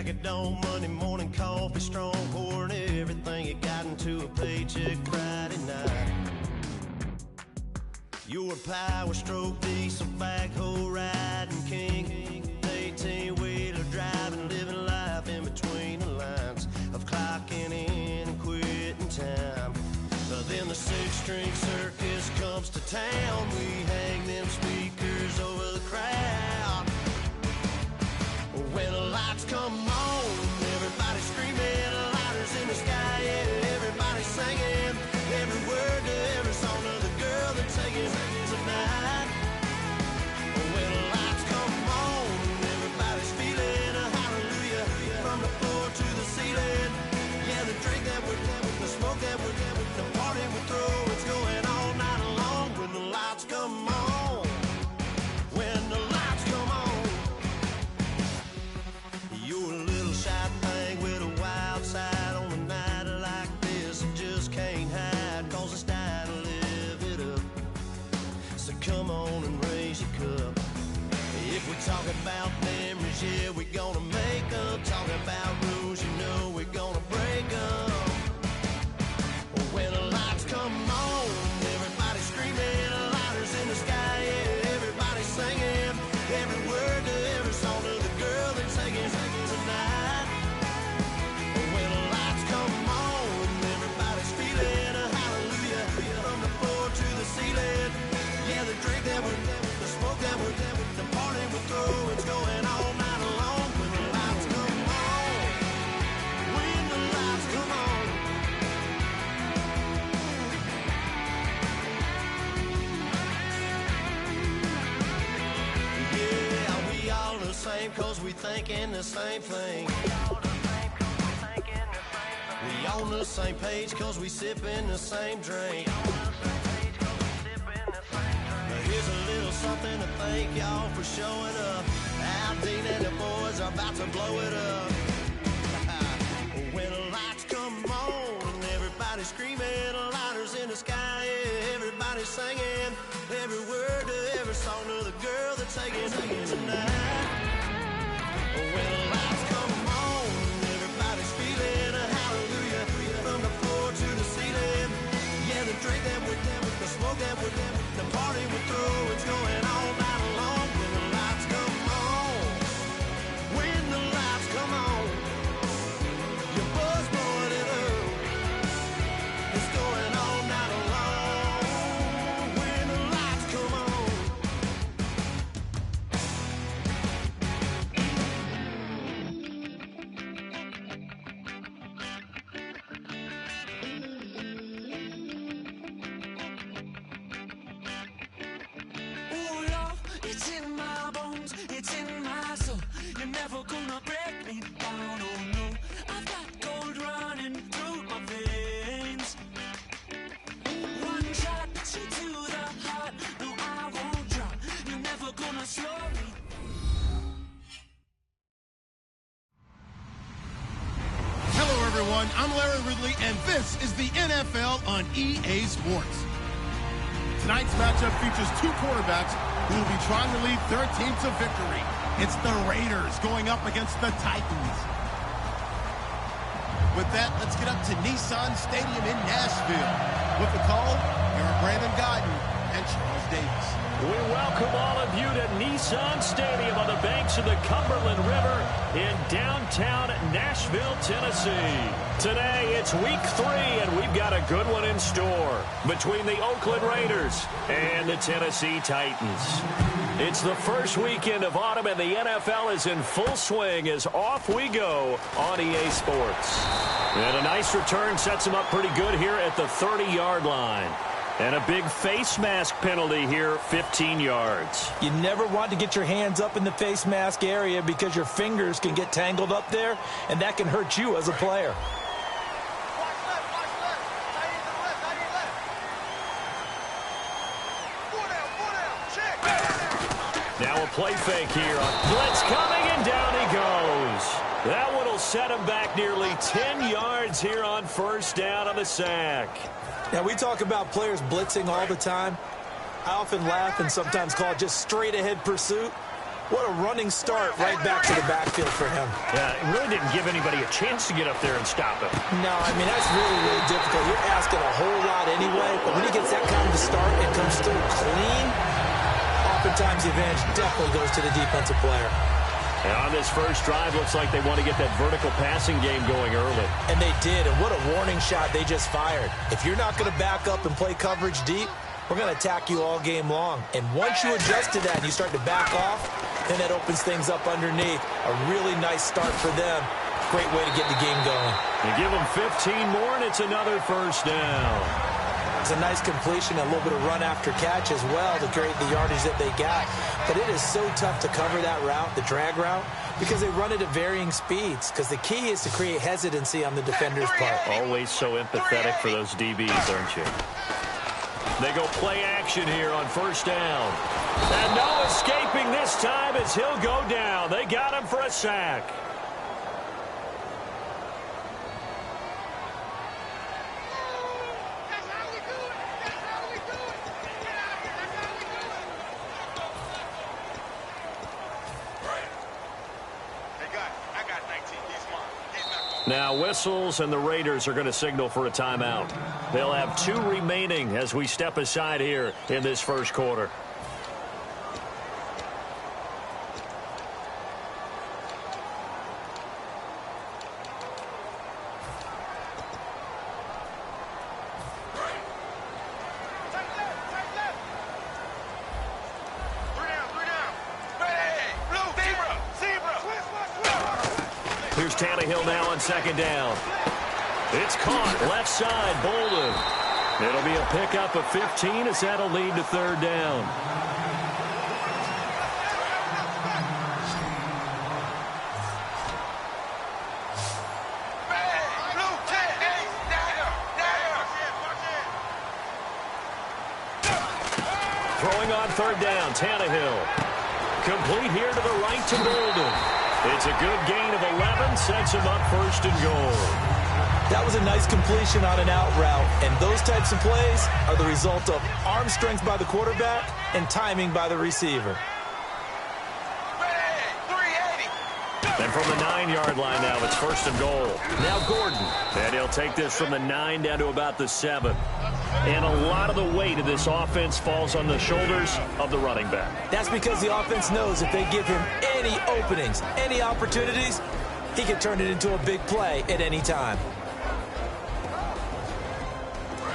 crack of dawn, Monday morning coffee, strong pouring everything you got into a paycheck Friday night. You're a power stroke, diesel backhoe riding king, 18-wheeler driving, living life in between the lines of clocking in and quitting time. Then the six-string circus comes to town. We hang them speakers over the crowd. When the lights come on, everybody screaming, lighters in the sky, yeah, everybody singing every word to every song of the girl they're taking tonight. When the lights come on, everybody's feeling a hallelujah from the floor to the ceiling. Yeah, the drink that we're the smoke that we're the party we throw, it's going all night long. When the lights come on, when the lights come on, you're a little shy thing with a wild side. On a night like this, you just can't hide, cause it's time to live it up. So come on and raise your cup. If we're talking about memories, yeah, we're gonna make them. Talking about rules, you know we're gonna break them. When the lights come on, everybody screaming, lighters in the sky, yeah, everybody singing every word to every song of the girl they're taking tonight. When the lights come on, everybody's feeling a hallelujah from the floor to the ceiling. Yeah, the drink that we're the smoke that we're the party we throw, it's going all night long. When the lights come on, when the lights come on. Same cause we thinking the same thing. We on the same page cause we sipping the same drink. Here's a little something to thank y'all for showing up. Al Dean and the boys are about to blow it up. When the lights come on, everybody screaming, lighters in the sky, yeah, everybody singing every word to every song of the girl they're taking tonight. When the lights come on, everybody's feeling a hallelujah from the floor to the ceiling. Yeah, the drink that we're the smoke that we're the party we throw, it's going all night long. When the lights come on, when the lights come on, your buzz blowing it up, it's going all night long. When the lights come on. It's in my bones, it's in my soul. You're never gonna break me down, oh no. I've got gold running through my veins. One shot, straight to the heart. No, I won't drop. You're never gonna slow me. Hello, everyone. I'm Larry Ridley, and this is the NFL on EA Sports. Tonight's matchup features two quarterbacks who will be trying to lead their team to victory. It's the Raiders going up against the Titans. With that, let's get up to Nissan Stadium in Nashville. With the call, here are Brandon Guyton and Charles Davis. We welcome all of you to Nissan Stadium on the banks of the Cumberland River in downtown Nashville, Tennessee. Today, it's week 3, and we've got a good one in store between the Oakland Raiders and the Tennessee Titans. It's the first weekend of autumn, and the NFL is in full swing as off we go on EA Sports. And a nice return sets him up pretty good here at the 30-yard line. And a big face mask penalty here, 15 yards. You never want to get your hands up in the face mask area because your fingers can get tangled up there, and that can hurt you as a player. Now a play fake here. Blitz coming, and down he goes. That one will set him back nearly 10 yards here on first down on the sack. Now, we talk about players blitzing all the time. I often laugh and sometimes call it just straight-ahead pursuit. What a running start right back to the backfield for him. Yeah, it really didn't give anybody a chance to get up there and stop him. No, I mean, that's really, really difficult. You're asking a whole lot anyway, but when he gets that kind of a start and comes through clean, oftentimes the advantage definitely goes to the defensive player. And on this first drive, looks like they want to get that vertical passing game going early. And they did, and what a warning shot they just fired. If you're not going to back up and play coverage deep, we're going to attack you all game long. And once you adjust to that and you start to back off, then that opens things up underneath. A really nice start for them. Great way to get the game going. You give them 15 more, and it's another first down. It's a nice completion, a little bit of run after catch as well to create the yardage that they got. But it is so tough to cover that route, the drag route, because they run it at varying speeds. Because the key is to create hesitancy on the defender's part. Always so empathetic for those DBs, aren't you? They go play action here on first down. And no escaping this time as he'll go down. They got him for a sack. Now whistles, and the Raiders are going to signal for a timeout. They'll have 2 remaining as we step aside here in this first quarter. Here's Tannehill now on second down. It's caught left side, Bolden. It'll be a pickup of 15 as that'll lead to third down. Throwing on third down, Tannehill. Complete here to the right to Bolden. It's a good gain of 11, sets him up first and goal. That was a nice completion on an out route, and those types of plays are the result of arm strength by the quarterback and timing by the receiver. And from the 9-yard line now, it's first and goal. Now Gordon, and he'll take this from the 9 down to about the 7. And a lot of the weight of this offense falls on the shoulders of the running back. That's because the offense knows if they give him any openings, any opportunities, he can turn it into a big play at any time.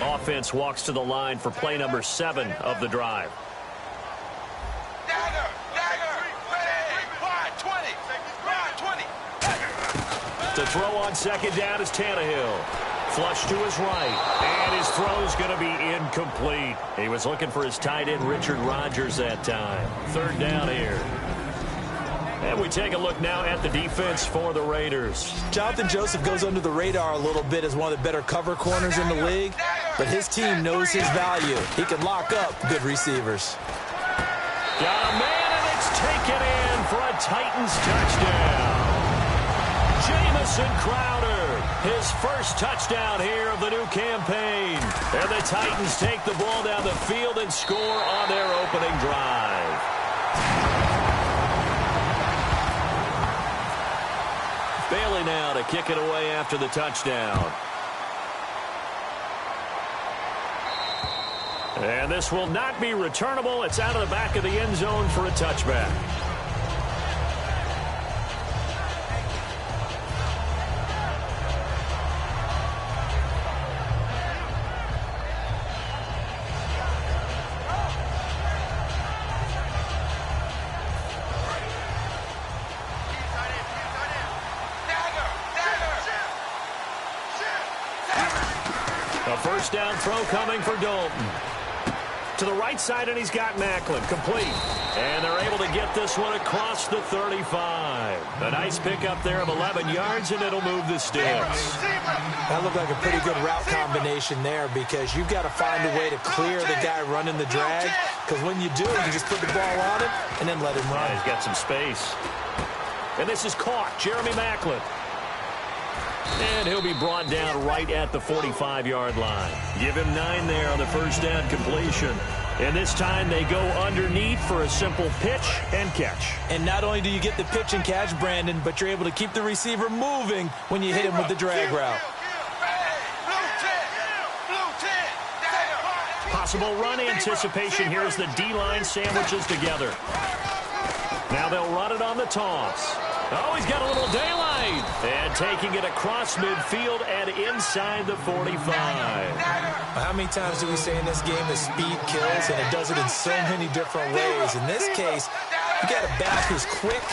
Offense walks to the line for play number 7 of the drive. To throw on second down is Tannehill. Flush to his right, and his throw's going to be incomplete. He was looking for his tight end, Richard Rodgers, that time. Third down here. And we take a look now at the defense for the Raiders. Jonathan Joseph goes under the radar a little bit as one of the better cover corners in the league, but his team knows his value. He can lock up good receivers. Got a man, and it's taken in for a Titans touchdown. Jamison Crowder, his first touchdown here of the new campaign. And the Titans take the ball down the field and score on their opening drive. Bailey now to kick it away after the touchdown. And this will not be returnable. It's out of the back of the end zone for a touchback. A first down throw coming for Dalton. To the right side, and he's got Macklin. Complete. And they're able to get this one across the 35. A nice pickup there of 11 yards, and it'll move the sticks. That looked like a pretty good route combination there because you've got to find a way to clear the guy running the drag. Because when you do, you just put the ball on him and then let him run. Yeah, he's got some space. And this is caught. Jeremy Macklin. And he'll be brought down right at the 45-yard line. Give him 9 there on the first down completion. And this time they go underneath for a simple pitch and catch. And not only do you get the pitch and catch, Brandon, but you're able to keep the receiver moving when you hit him with the drag route. Possible run anticipation here as the D-line sandwiches together. Now they'll run it on the toss. Oh, he's got a little daylight. And taking it across midfield and inside the 45. How many times do we say in this game that speed kills, and it does it in so many different ways? In this case, you got a back who's quick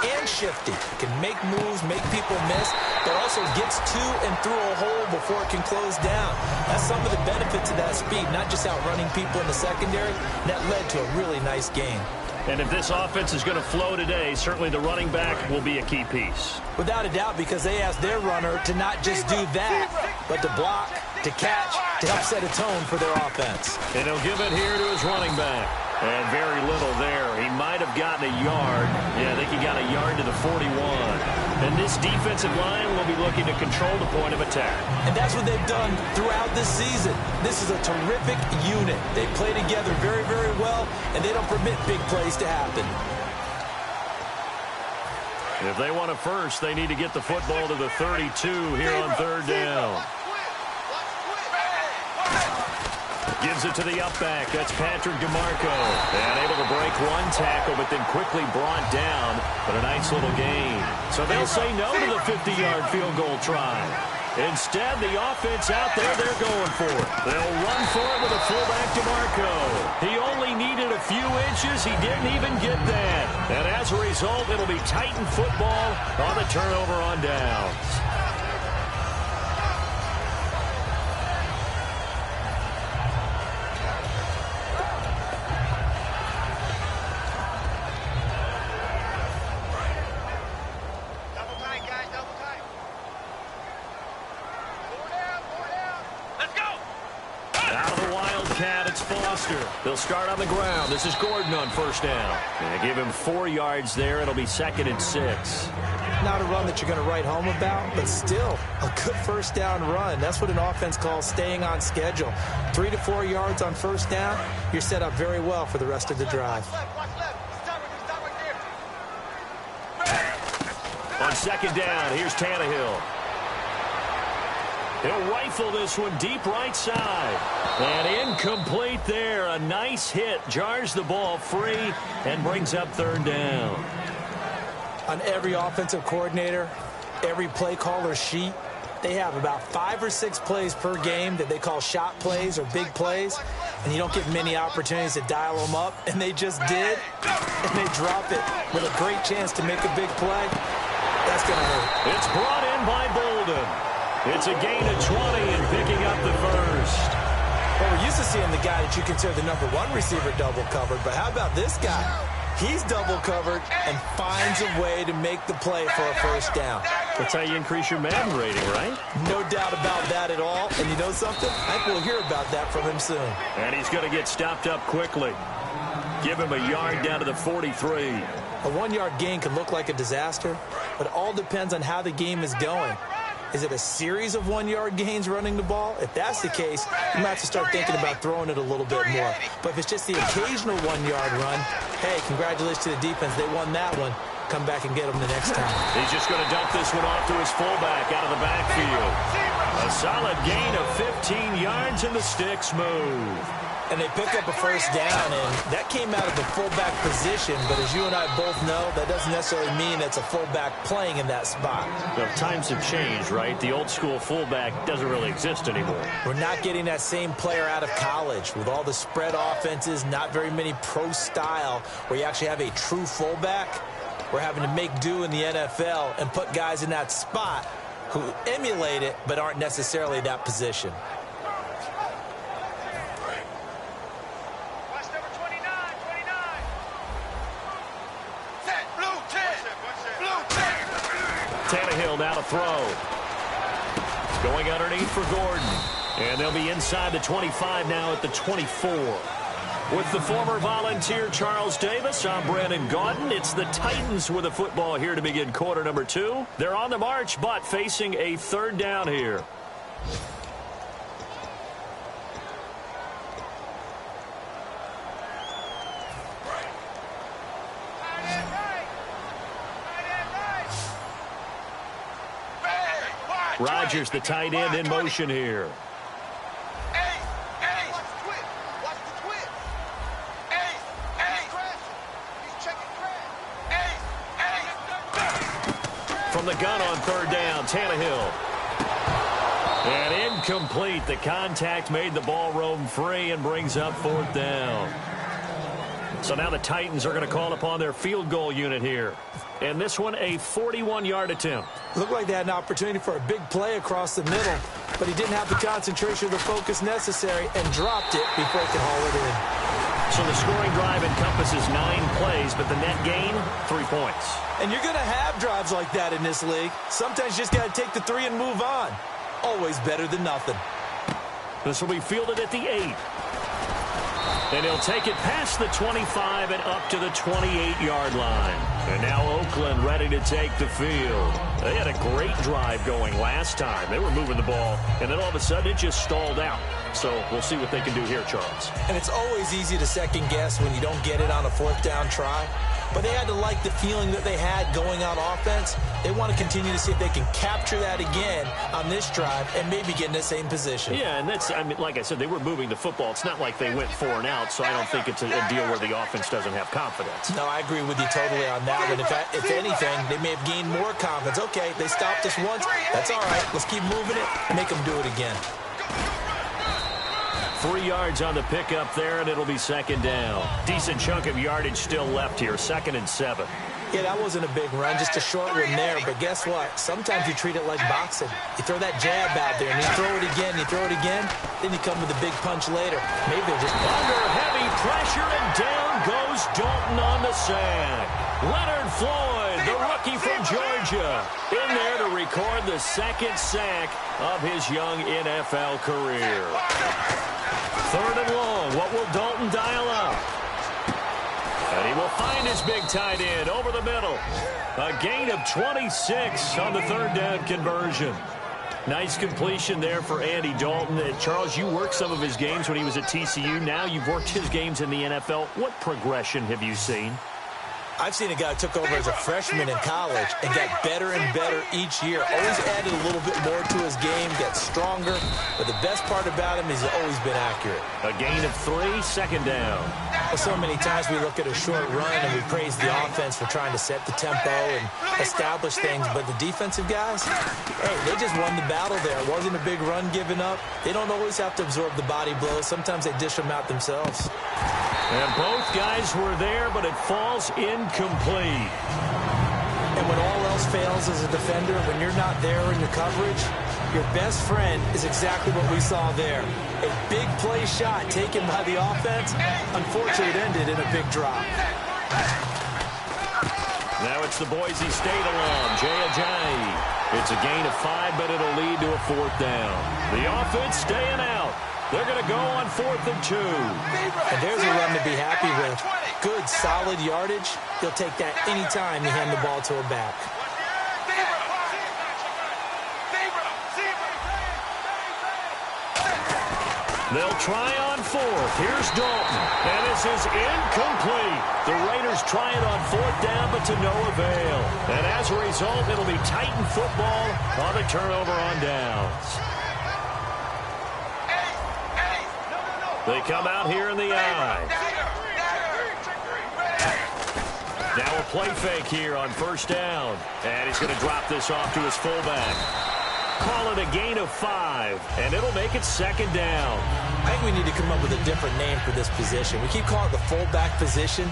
and shifty. Can make moves, make people miss, but also gets to and through a hole before it can close down. That's some of the benefits of that speed, not just outrunning people in the secondary. That led to a really nice game. And if this offense is going to flow today, certainly the running back will be a key piece. Without a doubt, because they asked their runner to not just do that, but to block, to catch, to help set a tone for their offense. And he'll give it here to his running back. And very little there. He might have gotten a yard. Yeah, I think he got a yard to the 41. And this defensive line will be looking to control the point of attack. And that's what they've done throughout this season. This is a terrific unit. They play together very, very well, and they don't permit big plays to happen. If they want a first, they need to get the football to the 32 here on third down. Gives it to the up back. That's Patrick DeMarco. And able to break one tackle, but then quickly brought down. But a nice little gain. So they'll say no to the 50-yard field goal try. Instead, the offense out there, they're going for it. They'll run for it with a fullback DeMarco. He only needed a few inches. He didn't even get that. And as a result, it'll be Titan football on the turnover on downs. They'll start on the ground. This is Gordon on first down. And give him 4 yards there. It'll be 2nd and 6. Not a run that you're going to write home about, but still a good first down run. That's what an offense calls staying on schedule. 3 to 4 yards on first down, you're set up very well for the rest of the drive. On 2nd down, here's Tannehill. He'll rifle this one deep right side. And incomplete there. A nice hit. Jars the ball free and brings up 3rd down. On every offensive coordinator, every play caller sheet, they have about 5 or 6 plays per game that they call shot plays or big plays. And you don't get many opportunities to dial them up. And they just did. And they drop it with a great chance to make a big play. That's going to hurt. It's brought in by Bolden. It's a gain of 20 and picking up the first. Well, we're used to seeing the guy that you consider the #1 receiver double covered, but how about this guy? He's double covered and finds a way to make the play for a first down. That's how you increase your Madden rating, right? No doubt about that at all. And you know something? I think we'll hear about that from him soon. And he's going to get stopped up quickly. Give him a yard down to the 43. A 1-yard gain can look like a disaster, but it all depends on how the game is going. Is it a series of 1-yard gains running the ball? If that's the case, you might have to start thinking about throwing it a little bit more. But if it's just the occasional 1-yard run, hey, congratulations to the defense. They won that one. Come back and get them the next time. He's just going to dump this one off to his fullback out of the backfield. A solid gain of 15 yards, and the sticks move. And they pick up a first down, and that came out of the fullback position. But as you and I both know, that doesn't necessarily mean that's a fullback playing in that spot. Well, times have changed, right? The old school fullback doesn't really exist anymore. We're not getting that same player out of college with all the spread offenses, not very many pro style, where you actually have a true fullback. We're having to make do in the NFL and put guys in that spot who emulate it but aren't necessarily that position. Tannehill now to throw. It's going underneath for Gordon. And they'll be inside the 25 now at the 24. With the former Volunteer Charles Davis, I'm Brandon Gaudin. It's the Titans with the football here to begin quarter number 2. They're on the march, but facing a 3rd down here. Rodgers, the tight end, in motion here. From the gun on third down, Tannehill. And incomplete. The contact made the ball roam free and brings up fourth down. So now the Titans are going to call upon their field goal unit here. And this one, a 41-yard attempt. Looked like they had an opportunity for a big play across the middle, but he didn't have the concentration or the focus necessary and dropped it before he could haul it in. So the scoring drive encompasses 9 plays, but the net gain, 3 points. And you're going to have drives like that in this league. Sometimes you just got to take the 3 and move on. Always better than nothing. This will be fielded at the 8. And he'll take it past the 25 and up to the 28-yard line. And now Oakland ready to take the field. They had a great drive going last time. They were moving the ball, and then all of a sudden it just stalled out. So we'll see what they can do here, Charles. And it's always easy to second guess when you don't get it on a fourth down try. But they had to like the feeling that they had going on offense. They want to continue to see if they can capture that again on this drive and maybe get in the same position. Yeah, and that's, I mean, like I said, they were moving the football. It's not like they went 4 and out, so I don't think it's a deal where the offense doesn't have confidence. No, I agree with you totally on that one. If anything, they may have gained more confidence. Okay, they stopped us once. That's all right. Let's keep moving it and make them do it again. 3 yards on the pickup there, and it'll be second down. Decent chunk of yardage still left here, 2nd and 7. Yeah, that wasn't a big run, just a short one there. But guess what? Sometimes you treat it like boxing. You throw that jab out there, and you throw it again, then you come with a big punch later. Maybe they're just under heavy pressure, and down goes Dalton on the sack. Leonard Floyd, the rookie from Georgia, in there to record the 2nd sack of his young NFL career. 3rd and long. What will Dalton dial up? And he will find his big tight end over the middle. A gain of 26 on the 3rd down conversion. Nice completion there for Andy Dalton. Charles, you worked some of his games when he was at TCU. Now you've worked his games in the NFL. What progression have you seen? I've seen a guy who took over as a freshman in college and got better and better each year. Always added a little bit more to his game, got stronger. But the best part about him is he's always been accurate. A gain of 3, 2nd down. Well, so many times we look at a short run and we praise the offense for trying to set the tempo and establish things. But the defensive guys, hey, they just won the battle there. It wasn't a big run given up. They don't always have to absorb the body blows. Sometimes they dish them out themselves. And both guys were there, but it falls incomplete. And when all else fails as a defender, when you're not there in the coverage, your best friend is exactly what we saw there. A big play shot taken by the offense. Unfortunately, it ended in a big drop. Now it's the Boise State alum, Jay Ajayi. It's a gain of 5, but it'll lead to a 4th down. The offense staying out. They're going to go on 4th and 2. And there's a run to be happy with. Good, solid yardage. He'll take that anytime you hand the ball to a back. They'll try on 4th. Here's Dalton. And this is incomplete. The Raiders try it on 4th down, but to no avail. And as a result, it'll be Titan football on the turnover on downs. They come out here in the I. Now a play fake here on 1st down. And he's going to drop this off to his fullback. Call it a gain of 5, and it'll make it 2nd down. I think we need to come up with a different name for this position. We keep calling it the fullback position.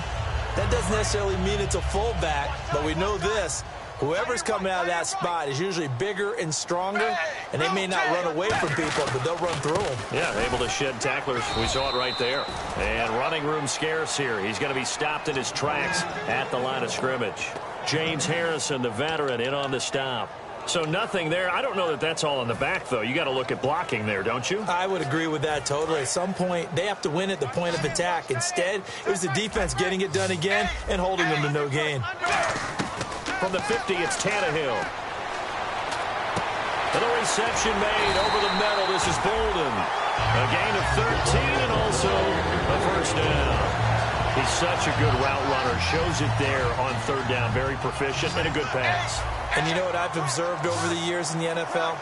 That doesn't necessarily mean it's a fullback, but we know this. Whoever's coming out of that spot is usually bigger and stronger, and they may not run away from people, but they'll run through them. Yeah, able to shed tacklers. We saw it right there. And running room scarce here. He's going to be stopped in his tracks at the line of scrimmage. James Harrison, the veteran, in on the stop. So nothing there. I don't know that that's all in the back, though. You got to look at blocking there, don't you? I would agree with that totally. At some point, they have to win at the point of attack. Instead, it was the defense getting it done again and holding them to no gain. From the 50, it's Tannehill. And a reception made over the middle. This is Bolden. A gain of 13 and also a 1st down. He's such a good route runner. Shows it there on 3rd down. Very proficient and a good pass. And you know what I've observed over the years in the NFL?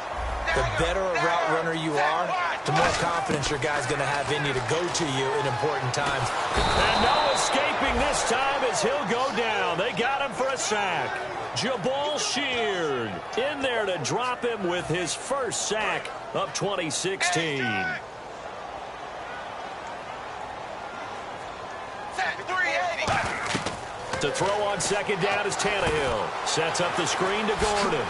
The better a route runner you are, the more confidence your guy's going to have in you to go to you in important times. And no escaping this time as he'll go down. They got him for a sack. Jabal Sheard in there to drop him with his first sack of 2016. To throw on second down is Tannehill. Sets up the screen to Gordon.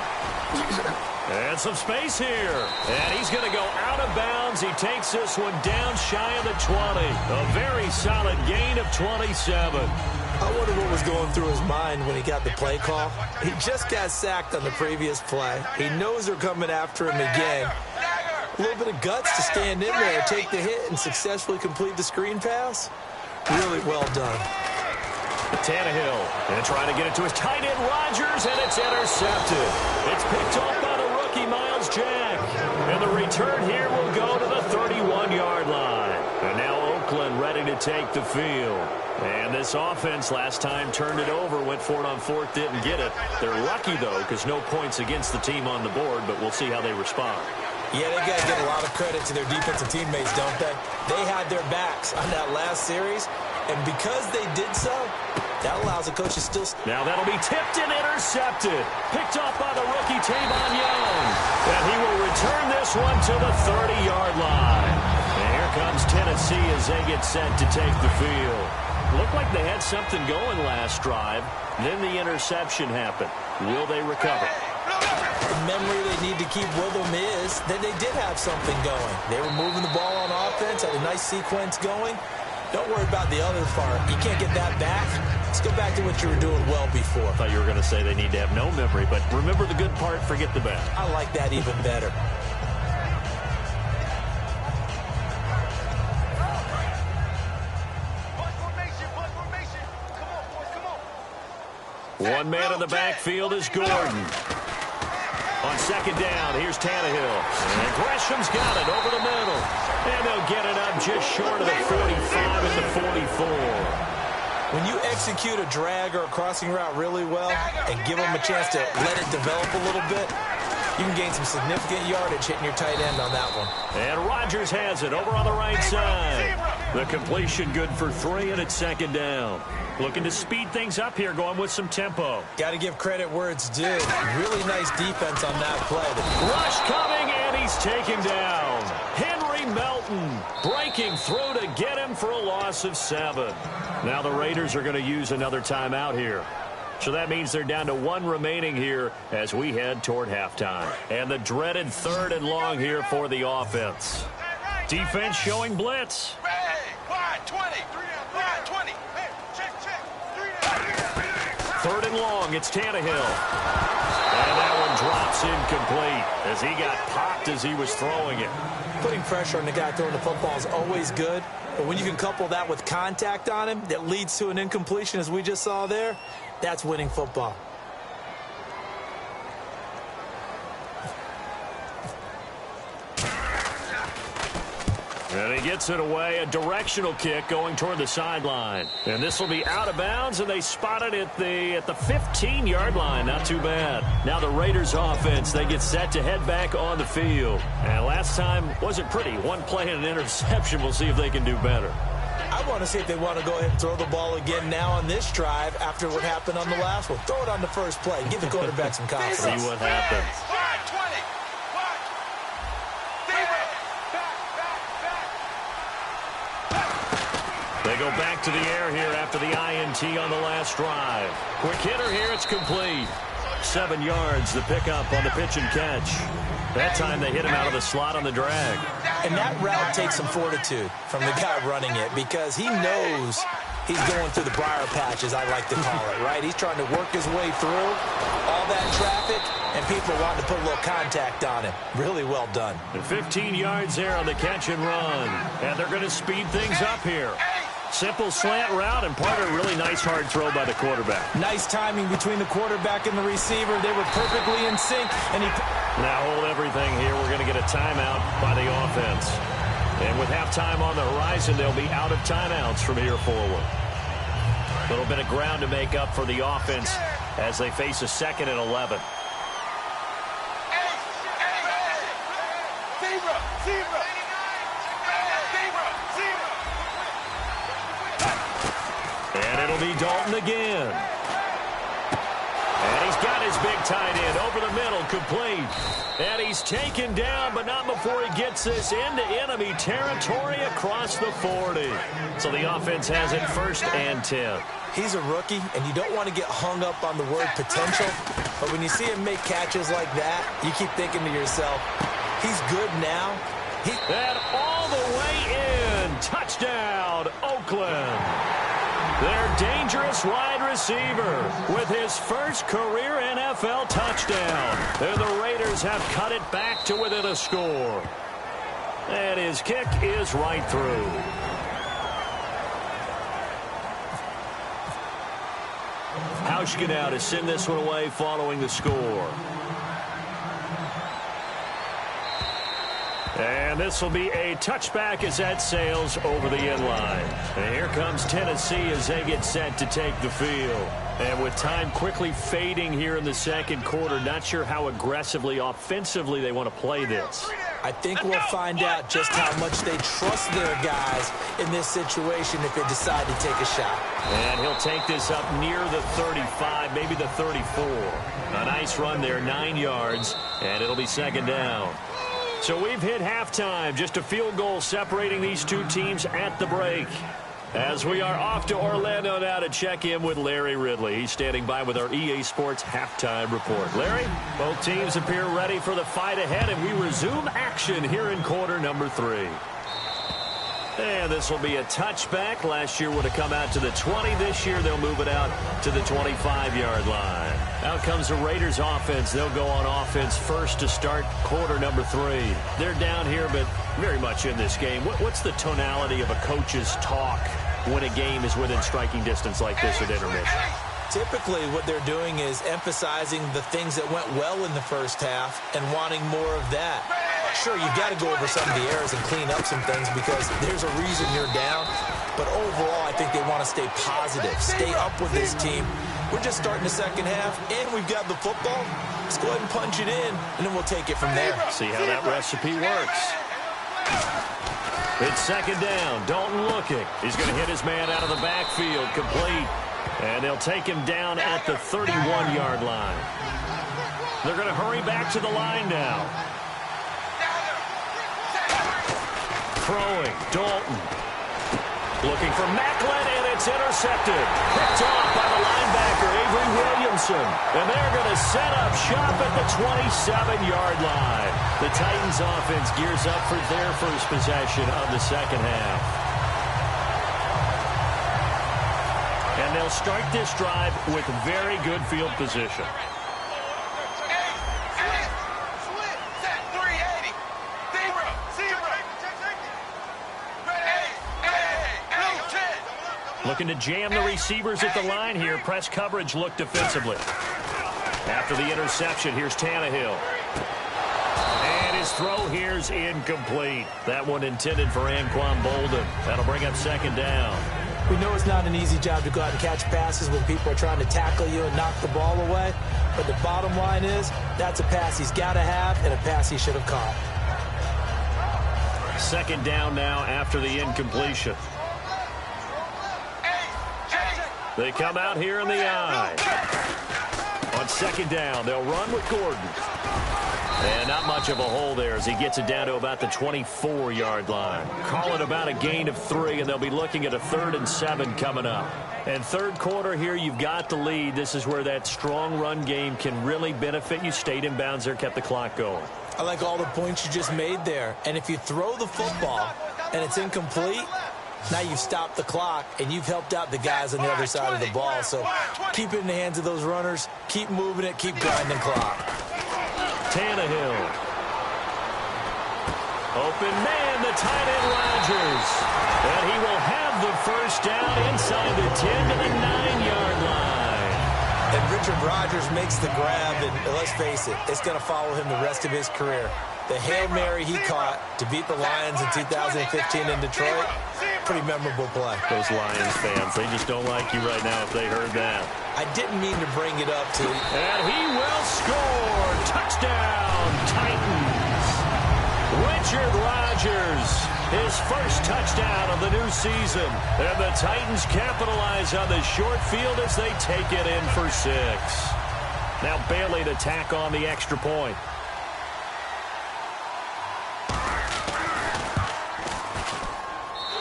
And some space here. And he's going to go out of bounds. He takes this one down shy of the 20. A very solid gain of 27. I wonder what was going through his mind when he got the play call. He just got sacked on the previous play. He knows they're coming after him again. A little bit of guts to stand in there, take the hit, and successfully complete the screen pass. Really well done. Tannehill and trying to get it to his tight end Rodgers, and it's intercepted. It's picked off by the rookie Miles Jack. And the return here will go to the 31-yard line. And now Oakland ready to take the field. And this offense last time turned it over, went for it on fourth, didn't get it. They're lucky, though, because no points against the team on the board, but we'll see how they respond. Yeah, they got to give a lot of credit to their defensive teammates, don't they? They had their backs on that last series, and because they did so, that allows the coach to still... Now that'll be tipped and intercepted. Picked off by the rookie Tavon Young. And he will return this one to the 30-yard line. And here comes Tennessee as they get set to take the field. Looked like they had something going last drive. Then the interception happened. Will they recover? The memory they need to keep with them is that they did have something going. They were moving the ball on offense, had a nice sequence going. Don't worry about the other part. You can't get that back. Let's go back to what you were doing well before. I thought you were going to say they need to have no memory, but remember the good part, forget the bad. I like that even better. One man in the backfield is Gordon. On second down, here's Tannehill. And Gresham's got it over the middle. And they'll get it up just short of the 45 at the 44. When you execute a drag or a crossing route really well and give them a chance to let it develop a little bit, you can gain some significant yardage hitting your tight end on that one. And Rodgers has it over on the right side. The completion good for 3, and it's second down. Looking to speed things up here, going with some tempo. Got to give credit where it's due. Really nice defense on that play. Rush coming, and he's taken down. Henry Melton breaking through to get him for a loss of 7. Now the Raiders are going to use another timeout here. So that means they're down to 1 remaining here as we head toward halftime. And the dreaded 3rd and long here for the offense. Defense showing blitz. Wide 20. Wide 20. Hey, check. 3rd and long, it's Tannehill. And that one drops incomplete as he got popped as he was throwing it. Putting pressure on the guy throwing the football is always good, but when you can couple that with contact on him that leads to an incompletion as we just saw there, that's winning football. And he gets it away, a directional kick going toward the sideline. And this will be out of bounds, and they spot it at the 15-yard line. Not too bad. Now the Raiders offense, they get set to head back on the field. And last time wasn't pretty. 1 play and an interception. We'll see if they can do better. I want to see if they want to go ahead and throw the ball again now on this drive after what happened on the last one. Throw it on the first play. Give the quarterback some confidence. See what happens. Wide 20. They go back to the air here after the INT on the last drive. Quick hitter here, it's complete. 7 yards, the pickup on the pitch and catch. That time they hit him out of the slot on the drag. And that route takes some fortitude from the guy running it because he knows he's going through the briar patch, as I like to call it, right? He's trying to work his way through all that traffic, and people are wanting to put a little contact on him. Really well done. And 15 yards there on the catch and run. And they're going to speed things up here. Simple slant route and part of a really nice hard throw by the quarterback. Nice timing between the quarterback and the receiver. They were perfectly in sync. And now hold everything here. We're going to get a timeout by the offense. And with halftime on the horizon, they'll be out of timeouts from here forward. A little bit of ground to make up for the offense as they face a 2nd and 11. And it'll be Dalton again. And he's got his big tight end over the middle, complete. And he's taken down, but not before he gets this into enemy territory across the 40. So the offense has it 1st and 10. He's a rookie, and you don't want to get hung up on the word potential. But when you see him make catches like that, you keep thinking to yourself, he's good now. And all the way in. Touchdown, Oakland. Their dangerous wide receiver with his first career NFL touchdown. And the Raiders have cut it back to within a score. And his kick is right through. Hauschka now to send this one away following the score. And this will be a touchback as that sails over the end line. And here comes Tennessee as they get set to take the field. And with time quickly fading here in the second quarter, not sure how aggressively, offensively they want to play this. I think we'll find out just how much they trust their guys in this situation if they decide to take a shot. And he'll take this up near the 35, maybe the 34. A nice run there, 9 yards, and it'll be 2nd down. So we've hit halftime, just a field goal separating these two teams at the break. As we are off to Orlando now to check in with Larry Ridley. He's standing by with our EA Sports halftime report. Larry, both teams appear ready for the fight ahead, and we resume action here in quarter number 3. And this will be a touchback. Last year would have come out to the 20. This year they'll move it out to the 25-yard line. Out comes the Raiders offense. They'll go on offense first to start quarter number 3. They're down here, but very much in this game. What's the tonality of a coach's talk when a game is within striking distance like this at intermission? Typically, what they're doing is emphasizing the things that went well in the first half and wanting more of that. Sure, you've got to go over some of the errors and clean up some things because there's a reason you're down. But overall, I think they want to stay positive, stay up with this team. We're just starting the second half, and we've got the football. Let's go ahead and punch it in, and then we'll take it from there. See how that recipe works. It's 2nd down. Dalton looking. He's going to hit his man out of the backfield, complete. And they'll take him down at the 31-yard line. They're going to hurry back to the line now. Throwing, Dalton. Looking for Macklin, and it's intercepted. Picked off by the linebacker, Avery Williamson. And they're going to set up shop at the 27-yard line. The Titans offense gears up for their first possession of the second half. And they'll start this drive with very good field position. Looking to jam the receivers at the line here. Press coverage look defensively. After the interception, here's Tannehill. And his throw here's incomplete. That one intended for Anquan Bolden. That'll bring up 2nd down. We know it's not an easy job to go out and catch passes when people are trying to tackle you and knock the ball away. But the bottom line is, that's a pass he's got to have and a pass he should have caught. 2nd down now after the incompletion. They come out here in the eye. On 2nd down, they'll run with Gordon. And not much of a hole there as he gets it down to about the 24-yard line. Call it about a gain of 3, and they'll be looking at a 3rd and 7 coming up. And third quarter here, you've got the lead. This is where that strong run game can really benefit you. Stayed in bounds there, kept the clock going. I like all the points you just made there. And if you throw the football and it's incomplete, now you've stopped the clock, and you've helped out the guys on the other side of the ball. So keep it in the hands of those runners. Keep moving it. Keep grinding clock. Tannehill. Open man, the tight end Rodgers. And he will have the first down inside the 10 to the 9-yard line. And Richard Rodgers makes the grab, and let's face it, it's going to follow him the rest of his career. The Hail Mary he caught to beat the Lions in 2015 in Detroit, pretty memorable play. Those Lions fans, they just don't like you right now if they heard that. I didn't mean to bring it up to you. And he will score. Touchdown, Titans. Richard Rodgers, his first touchdown of the new season. And the Titans capitalize on the short field as they take it in for 6. Now Bailey to tack on the extra point.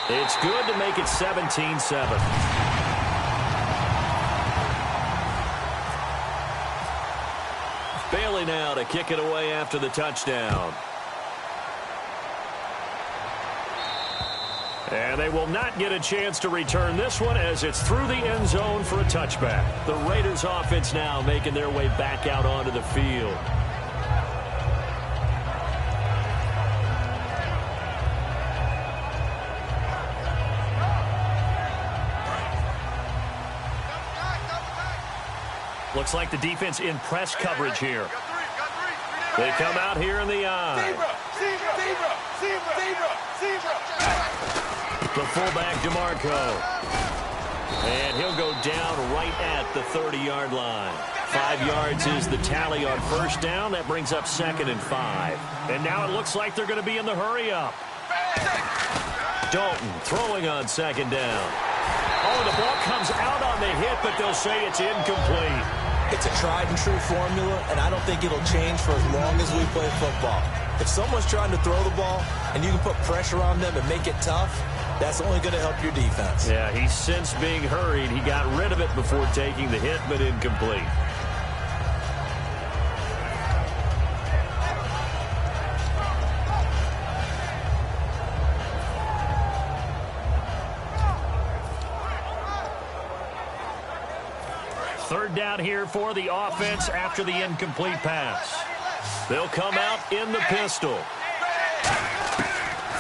It's good to make it 17-7. Bailey now to kick it away after the touchdown. And they will not get a chance to return this one as it's through the end zone for a touchback. The Raiders offense now making their way back out onto the field. Looks like the defense in press coverage here. They come out here in the eye. The fullback, DeMarco. And he'll go down right at the 30-yard line. 5 yards is the tally on first down. That brings up 2nd and 5. And now it looks like they're going to be in the hurry-up. Dalton throwing on 2nd down. Oh, the ball comes out on the hit, but they'll say it's incomplete. It's a tried-and-true formula, and I don't think it'll change for as long as we play football. If someone's trying to throw the ball and you can put pressure on them and make it tough, that's only going to help your defense. Yeah, he's since being hurried. He got rid of it before taking the hit, but incomplete. Third down here for the offense after the incomplete pass. They'll come out in the pistol.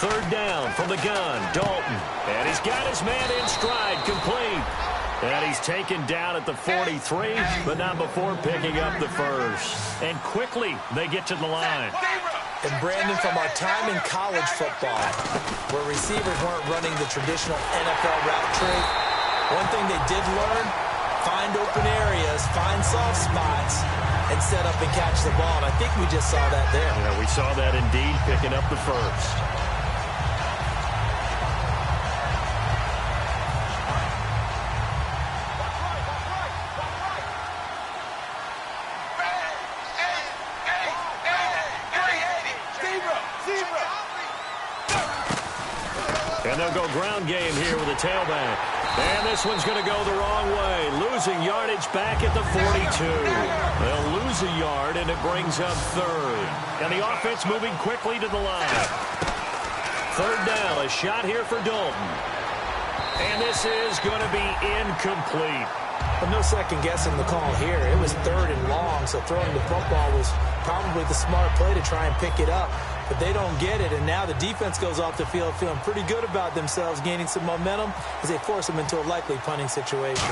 Third down from the gun, Dalton. And he's got his man in stride, complete. And he's taken down at the 43, but not before picking up the first. And quickly, they get to the line. And Brandon, from our time in college football, where receivers weren't running the traditional NFL route tree, one thing they did learn, find open areas, find soft spots, and set up and catch the ball. And I think we just saw that there. Yeah, we saw that indeed, picking up the first. And they'll go ground game here with a tailback. And this one's going to go the wrong way. Losing yardage back at the 42. They'll lose a yard, and it brings up 3rd. And the offense moving quickly to the line. 3rd down, a shot here for Dalton. And this is going to be incomplete. But no second guessing the call here. It was 3rd and long, so throwing the football was probably the smart play to try and pick it up. But they don't get it, and now the defense goes off the field feeling pretty good about themselves, gaining some momentum as they force them into a likely punting situation.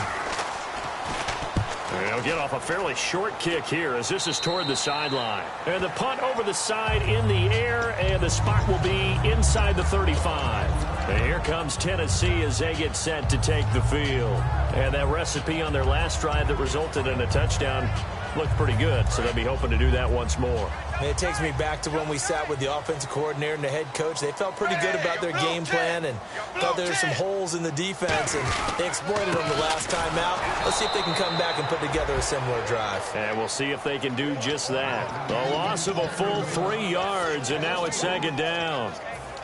They'll get off a fairly short kick here as this is toward the sideline. And the punt over the side in the air, and the spot will be inside the 35. And here comes Tennessee as they get set to take the field. And that recipe on their last drive that resulted in a touchdown looked pretty good, so they'll be hoping to do that once more. And it takes me back to when we sat with the offensive coordinator and the head coach. They felt pretty good about their game plan and thought there were some holes in the defense, and they exploited them the last time out. Let's see if they can come back and put together a similar drive. And we'll see if they can do just that. The loss of a full 3 yards, and now it's 2nd down.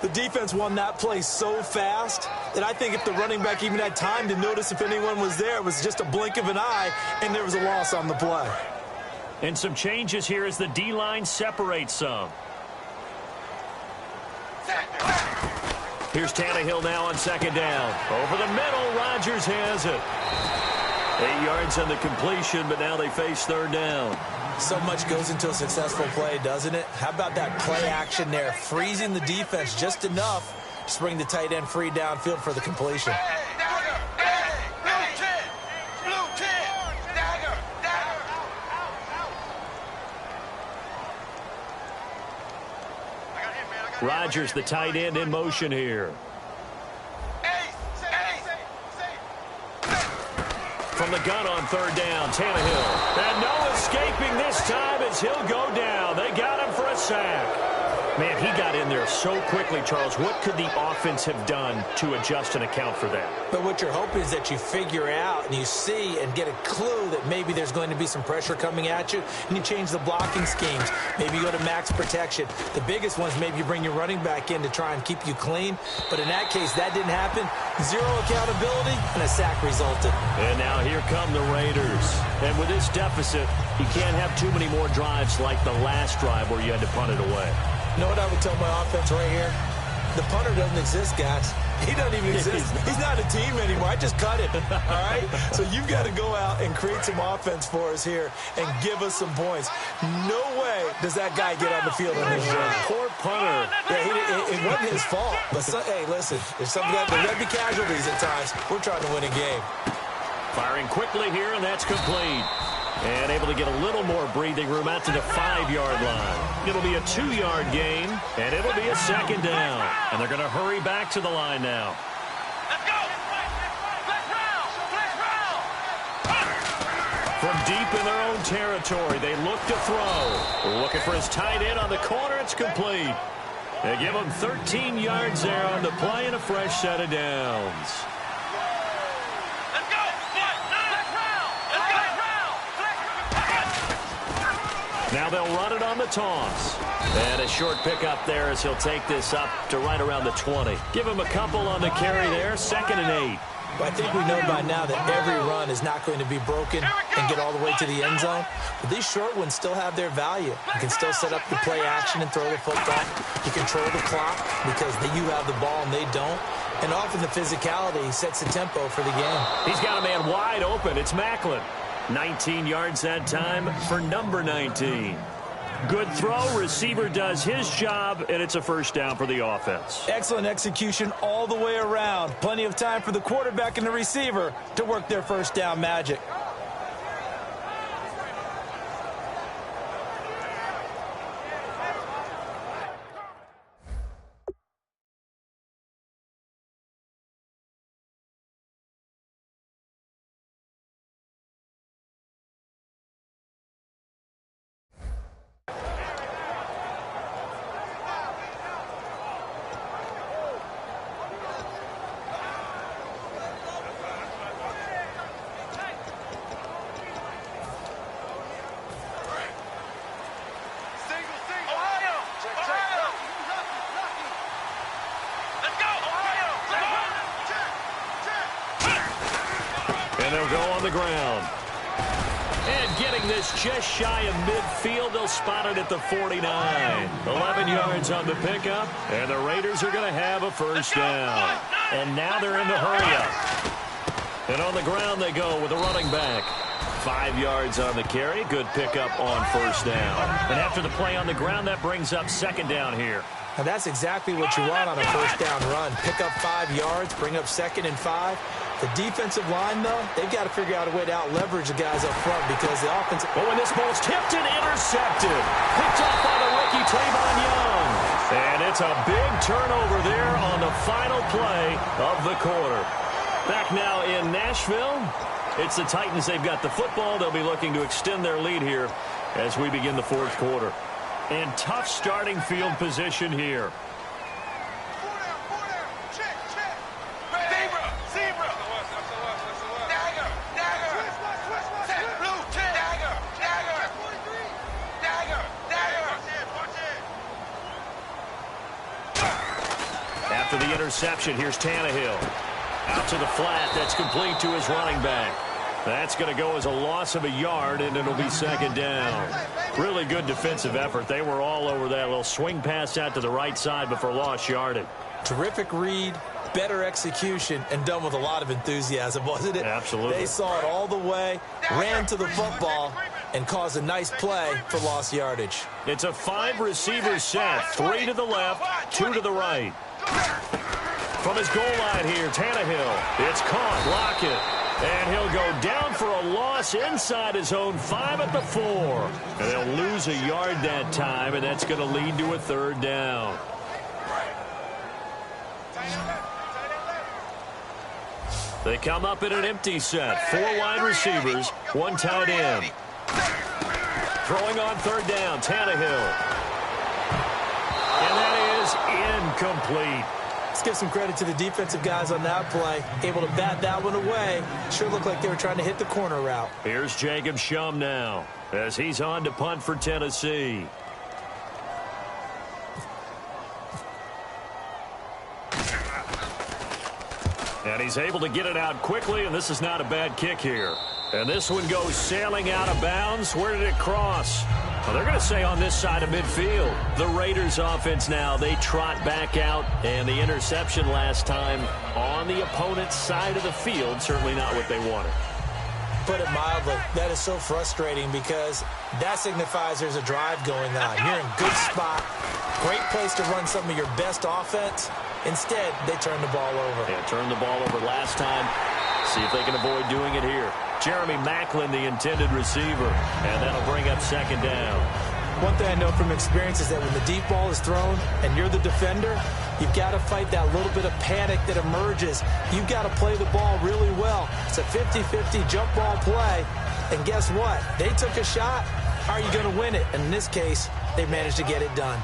The defense won that play so fast that I think if the running back even had time to notice if anyone was there, it was just a blink of an eye, and there was a loss on the play. And some changes here as the D-line separates some. Here's Tannehill now on 2nd down. Over the middle, Rodgers has it. 8 yards on the completion, but now they face 3rd down. So much goes into a successful play, doesn't it? How about that play action there, freezing the defense just enough to bring the tight end free downfield for the completion. Rodgers, the tight end, in motion here. From the gun on 3rd down, Tannehill. And no escaping this time as he'll go down. They got him for a sack. Man, he got in there so quickly, Charles. What could the offense have done to adjust and account for that? But what you're hoping is that you figure out and you see and get a clue that maybe there's going to be some pressure coming at you, and you change the blocking schemes. Maybe you go to max protection. The biggest one is maybe you bring your running back in to try and keep you clean. But in that case, that didn't happen. Zero accountability, and a sack resulted. And now here come the Raiders. And with this deficit, you can't have too many more drives like the last drive where you had to punt it away. You know what I would tell my offense right here? The punter doesn't exist, guys. He doesn't even exist. He's not a team anymore. I just cut it, all right? So you've got to go out and create some offense for us here and give us some points. No way does that guy get on the field on this drive. Poor punter. Yeah, it wasn't his fault. But, hey, listen, if some guys, there may be casualties at times. We're trying to win a game. Firing quickly here, and that's complete. And able to get a little more breathing room out to the 5-yard line. It'll be a 2-yard gain, and it'll be a second down. And they're going to hurry back to the line now. Let's go. Let's round. From deep in their own territory, they look to throw. Looking for his tight end on the corner. It's complete. They give him 13 yards there on the play and a fresh set of downs. Now they'll run it on the toss. And a short pickup there as he'll take this up to right around the 20. Give him a couple on the carry there, 2nd and 8. But I think we know by now that every run is not going to be broken and get all the way to the end zone. But these short ones still have their value. You can still set up the play action and throw the football. You control the clock because you have the ball and they don't. And often the physicality sets the tempo for the game. He's got a man wide open. It's Macklin. 19 yards that time for number 19. Good throw. Receiver does his job, and it's a first down for the offense. Excellent execution all the way around. Plenty of time for the quarterback and the receiver to work their first down magic. They'll go on the ground. And getting this just shy of midfield, they'll spot it at the 49. 11 yards on the pickup, and the Raiders are going to have a first down. And now they're in the hurry-up. And on the ground they go with a running back. 5 yards on the carry. Good pickup on first down. And after the play on the ground, that brings up 2nd down here. Now that's exactly what you want on a first down run. Pick up 5 yards, bring up 2nd and 5. The defensive line, though, they've got to figure out a way to out-leverage the guys up front because the offensive... Oh, and this ball's tipped and intercepted. Picked off by the rookie Tavon Young. And it's a big turnover there on the final play of the quarter. Back now in Nashville. It's the Titans. They've got the football. They'll be looking to extend their lead here as we begin the 4th quarter. And tough starting field position here. After the interception, here's Tannehill. Out to the flat. That's complete to his running back. That's going to go as a loss of a yard, and it'll be 2nd down. Really good defensive effort. They were all over that little swing pass out to the right side before lost yardage. Terrific read, better execution, and done with a lot of enthusiasm, wasn't it? Absolutely. They saw it all the way, ran to the football, and caused a nice play for lost yardage. It's a 5-receiver set. 3 to the left, 2 to the right. From his goal line here, Tannehill. It's caught. Lockett. And he'll go down for a loss inside his own 5 at the 4. And they'll lose a yard that time, and that's going to lead to a 3rd down. They come up in an empty set. 4 wide receivers, 1 tight end. Throwing on 3rd down, Tannehill. incomplete. Let's give some credit to the defensive guys on that play. Able to bat that one away. Sure looked like they were trying to hit the corner route. Here's Jacob Shum now as he's on to punt for Tennessee. And he's able to get it out quickly, and this is not a bad kick here. And this one goes sailing out of bounds. Where did it cross? Well, they're going to say on this side of midfield. The Raiders offense now, they trot back out, and the interception last time on the opponent's side of the field, certainly not what they wanted. Put it mildly, that is so frustrating because that signifies there's a drive going on. You're in good spot, great place to run some of your best offense. Instead, they turn the ball over. Yeah, turned the ball over last time. See if they can avoid doing it here. Jeremy Maclin, the intended receiver, and that'll bring up second down. One thing I know from experience is that when the deep ball is thrown and you're the defender, you've got to fight that little bit of panic that emerges. You've got to play the ball really well. It's a 50-50 jump ball play, and guess what? They took a shot. How are you going to win it? And in this case, they managed to get it done.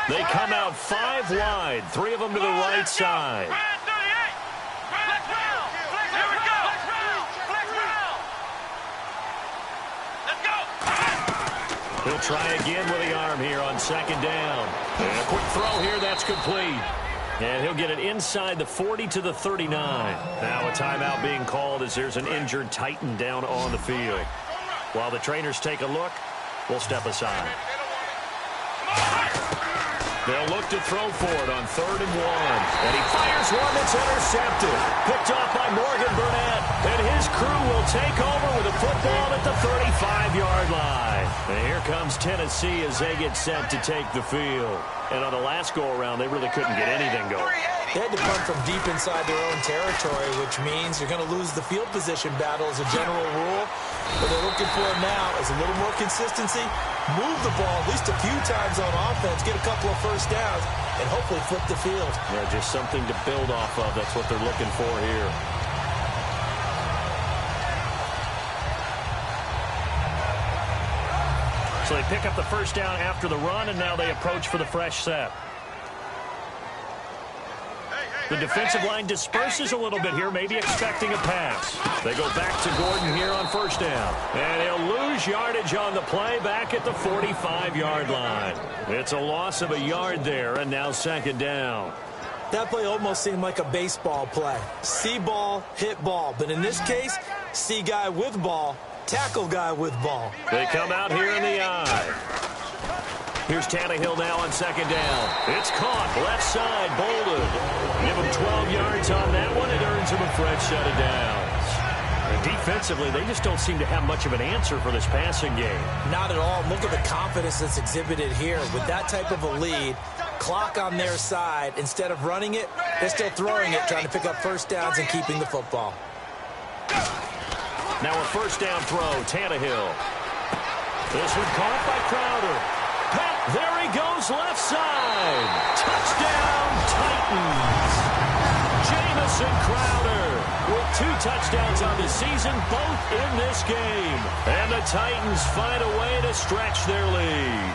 They come out 5 wide, 3 of them to the right side. He'll try again with the arm here on second down. And a quick throw here, that's complete. And he'll get it inside the 40 to the 39. Now a timeout being called as there's an injured Titan down on the field. While the trainers take a look, we'll step aside. They'll look to throw for it on 3rd and 1. And he fires one that's intercepted. Picked off by Morgan Burnett. And his crew will take over with a football at the 35-yard line. And here comes Tennessee as they get set to take the field. And on the last go-around, they really couldn't get anything going. They had to punt from deep inside their own territory, which means you're going to lose the field position battle as a general rule. What they're looking for now is a little more consistency, move the ball at least a few times on offense, get a couple of first downs, and hopefully flip the field. Yeah, just something to build off of. That's what they're looking for here. So they pick up the first down after the run, and now they approach for the fresh set. The defensive line disperses a little bit here, maybe expecting a pass. They go back to Gordon here on first down. And he'll lose yardage on the play back at the 45-yard line. It's a loss of a yard there, and now second down. That play almost seemed like a baseball play. See ball, hit ball. But in this case, see guy with ball, tackle guy with ball. They come out here in the eye. Here's Tannehill now on second down. It's caught, left side, bolted. Give him 12 yards on that one. It earns him a fresh set of downs. And defensively, they just don't seem to have much of an answer for this passing game. Not at all. Look at the confidence that's exhibited here. With that type of a lead, clock on their side, instead of running it, they're still throwing it, trying to pick up first downs and keeping the football. Now a first down throw, Tannehill. This one caught by Crowder. There he goes, left side. Touchdown, Titans. Jamison Crowder with 2 touchdowns on the season, both in this game. And the Titans find a way to stretch their lead.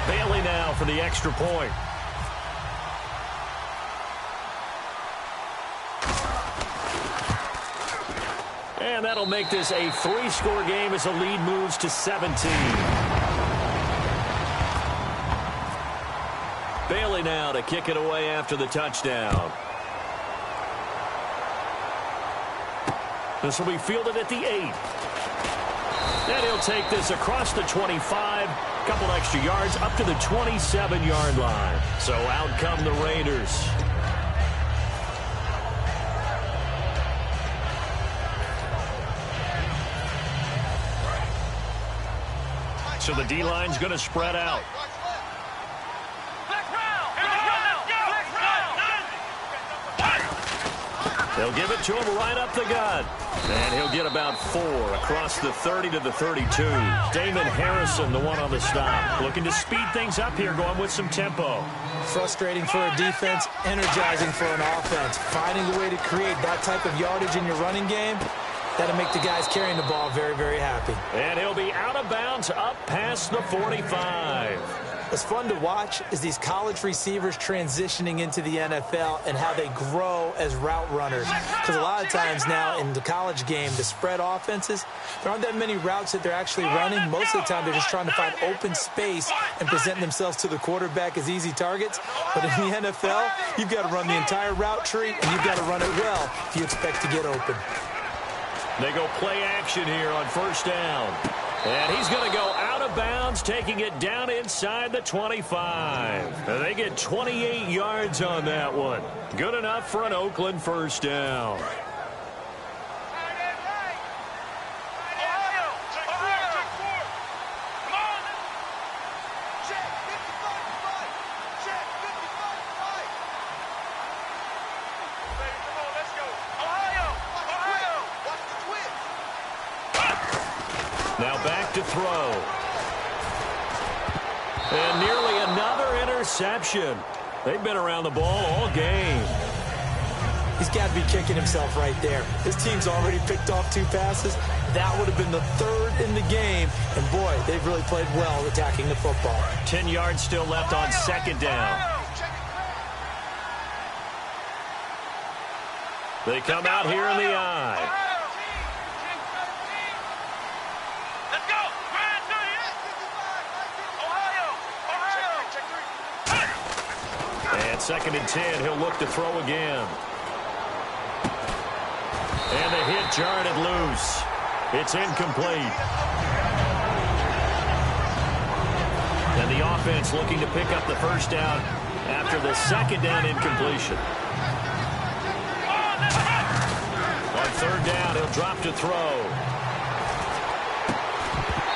Bailey now for the extra point. And that'll make this a 3-score game as the lead moves to 17. Bailey now to kick it away after the touchdown. This will be fielded at the 8. And he'll take this across the 25, couple extra yards up to the 27-yard line. So out come the Raiders. So the D-line's going to spread out. They'll give it to him right up the gut. And he'll get about 4 across the 30 to the 32. Damon Harrison, the one on the stop. Looking to speed things up here, going with some tempo. Frustrating for a defense, energizing for an offense. Finding a way to create that type of yardage in your running game, that'll make the guys carrying the ball very, very happy. And he'll be out of bounds up past the 45. What's fun to watch is these college receivers transitioning into the NFL and how they grow as route runners. Because a lot of times now in the college game, the spread offenses, there aren't that many routes that they're actually running. Most of the time, they're just trying to find open space and present themselves to the quarterback as easy targets. But in the NFL, you've got to run the entire route tree, and you've got to run it well if you expect to get open. They go play action here on first down. And he's going to go out of bounds, taking it down inside the 25. And they get 28 yards on that one. Good enough for an Oakland first down. Now back to throw. And nearly another interception. They've been around the ball all game. He's got to be kicking himself right there. His team's already picked off 2 passes. That would have been the 3rd in the game. And, boy, they've really played well attacking the football. 10 yards still left on second down. They come out here in the eye. And 2nd and 10, he'll look to throw again. And the hit jarred it loose. It's incomplete. And the offense looking to pick up the first down after the 2nd down incompletion. On 3rd down, he'll drop to throw.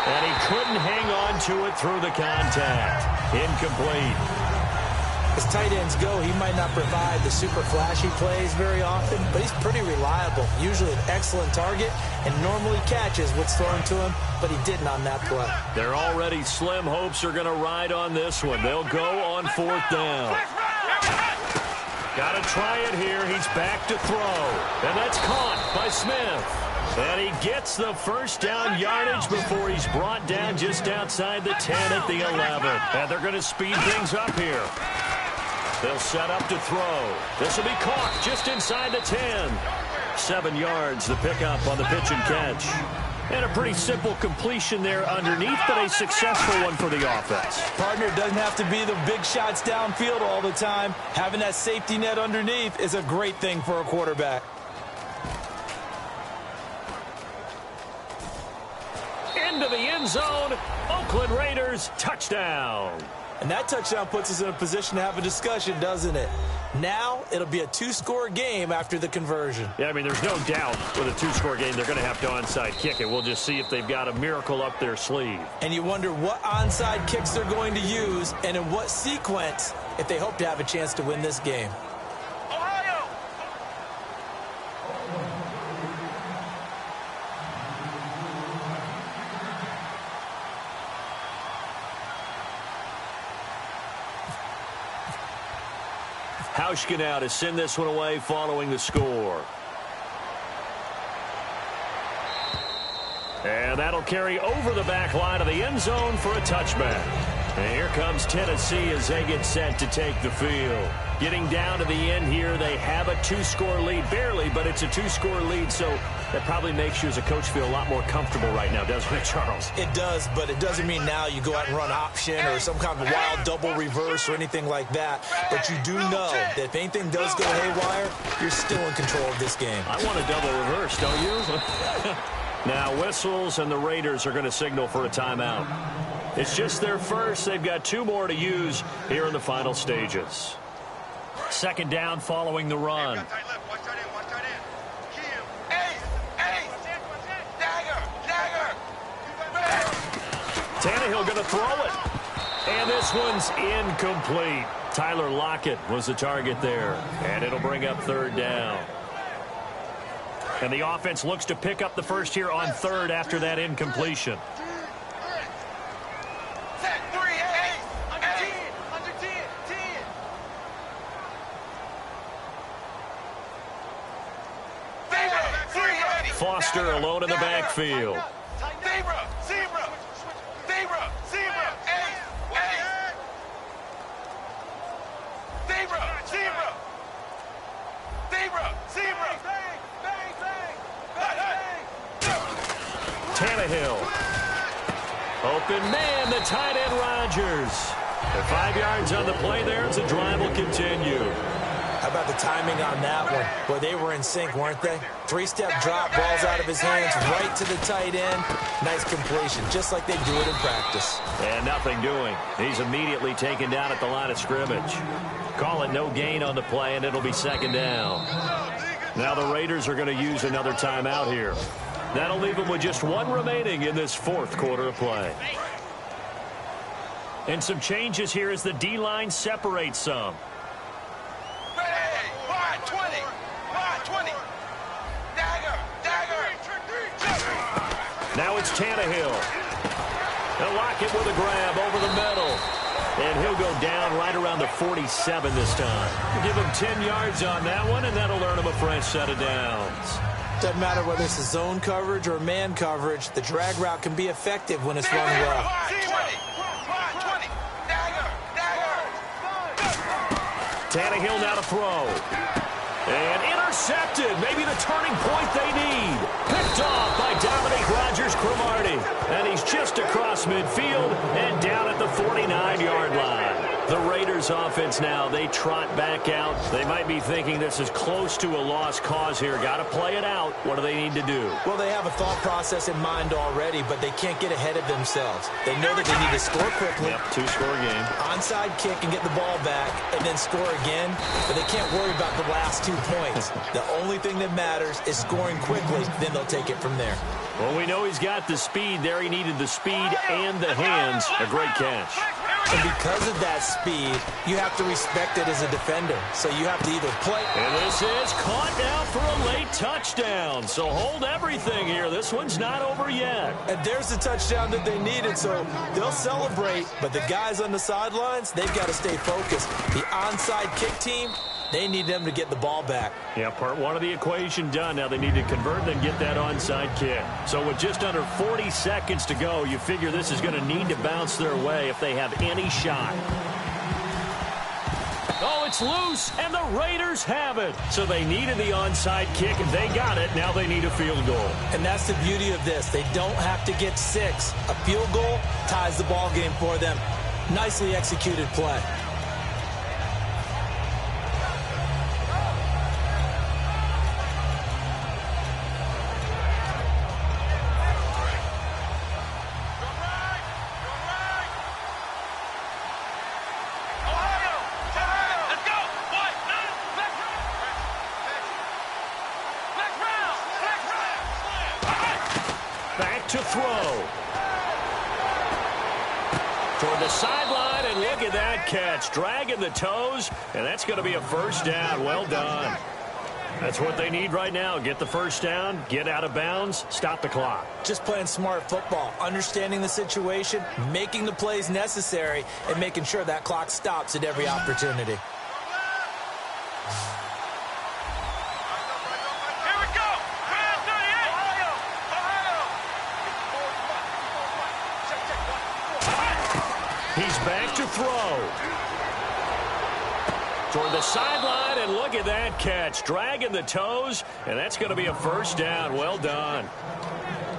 And he couldn't hang on to it through the contact. Incomplete. As tight ends go, he might not provide the super flashy plays very often, but he's pretty reliable. Usually an excellent target and normally catches what's thrown to him, but he didn't on that play. Their already slim hopes are going to ride on this one. They'll go on 4th down. Got to try it here. He's back to throw. And that's caught by Smith. And he gets the first down yardage before he's brought down just outside the 10 at the 11. And they're going to speed things up here. They'll set up to throw. This will be caught just inside the 10. 7 yards, the pickup on the pitch and catch. And a pretty simple completion there underneath, but a successful one for the offense. Partner, doesn't have to be the big shots downfield all the time. Having that safety net underneath is a great thing for a quarterback. Into the end zone. Oakland Raiders touchdown. And that touchdown puts us in a position to have a discussion, doesn't it? Now, it'll be a 2-score game after the conversion. Yeah, I mean, there's no doubt with a 2-score game, they're going to have to onside kick it. We'll just see if they've got a miracle up their sleeve. And you wonder what onside kicks they're going to use and in what sequence if they hope to have a chance to win this game. Hauschka now to send this one away following the score. And that'll carry over the back line of the end zone for a touchback. And here comes Tennessee as they get set to take the field. Getting down to the end here, they have a 2-score lead. Barely, but it's a 2-score lead, so that probably makes you as a coach feel a lot more comfortable right now, doesn't it, Charles? It does, but it doesn't mean now you go out and run option or some kind of wild double reverse or anything like that. But you do know that if anything does go haywire, you're still in control of this game. I want a double reverse, don't you? Now whistles, and the Raiders are going to signal for a timeout. It's just their first. They've got 2 more to use here in the final stages. 2nd down following the run. Tannehill going to throw it. And this one's incomplete. Tyler Lockett was the target there. And it'll bring up 3rd down. And the offense looks to pick up the first here on third after that incompletion. Set 3, 8, under 10, under 10, 10. Foster alone in the backfield. Zebra, zebra, zebra, zebra, ace, ace. Zebra, zebra, zebra, zebra. Bang, bang, bang, bang. Tannehill. Open man, the tight end Rodgers. The 5 yards on the play there as the drive will continue. How about the timing on that one? Boy, they were in sync, weren't they? 3-step drop, balls out of his hands, right to the tight end. Nice completion, just like they do it in practice. And nothing doing. He's immediately taken down at the line of scrimmage. Call it no gain on the play, and it'll be second down. Now the Raiders are going to use another timeout here. That'll leave them with just one remaining in this fourth quarter of play. And some changes here as the D-line separates some. Wide 20, wide 20. Dagger, dagger. Now it's Tannehill. They'll lock it with a grab over the middle. And he'll go down right around the 47 this time. Give him 10 yards on that one, and that'll earn him a fresh set of downs. Doesn't matter whether it's a zone coverage or man coverage, the drag route can be effective when it's run well. Wide 20, wide 20. Dagger, dagger. Tannehill now to throw. And intercepted. Maybe the turning point they need. Picked off by Dominique Rodgers-Cromartie. And he's just across midfield and down at the 49-yard line. The Raiders offense now, they trot back out. They might be thinking this is close to a lost cause here. Got to play it out. What do they need to do? Well, they have a thought process in mind already, but they can't get ahead of themselves. They know that they need to score quickly. Yep, two-score game. Onside kick and get the ball back and then score again, but they can't worry about the last 2 points. The only thing that matters is scoring quickly, then they'll take it from there. Well, we know he's got the speed there. He needed the speed and the hands. A great catch. And because of that speed, you have to respect it as a defender. So you have to either play. And this is caught down for a late touchdown. So hold everything here. This one's not over yet. And there's the touchdown that they needed, so they'll celebrate. But the guys on the sidelines, they've got to stay focused. The onside kick team, they need them to get the ball back. Yeah, part one of the equation done. Now they need to convert and then get that onside kick. So with just under 40 seconds to go, you figure this is going to need to bounce their way if they have any shot. Oh, it's loose, and the Raiders have it. So they needed the onside kick, and they got it. Now they need a field goal. And that's the beauty of this. They don't have to get 6. A field goal ties the ball game for them. Nicely executed play. To throw. Toward the sideline, and look at that catch. Dragging the toes, and that's going to be a first down. Well done. That's what they need right now. Get the first down, get out of bounds, stop the clock. Just playing smart football, understanding the situation, making the plays necessary, and making sure that clock stops at every opportunity. He's back to throw. Toward the sideline, and look at that catch. Dragging the toes, and that's going to be a first down. Well done.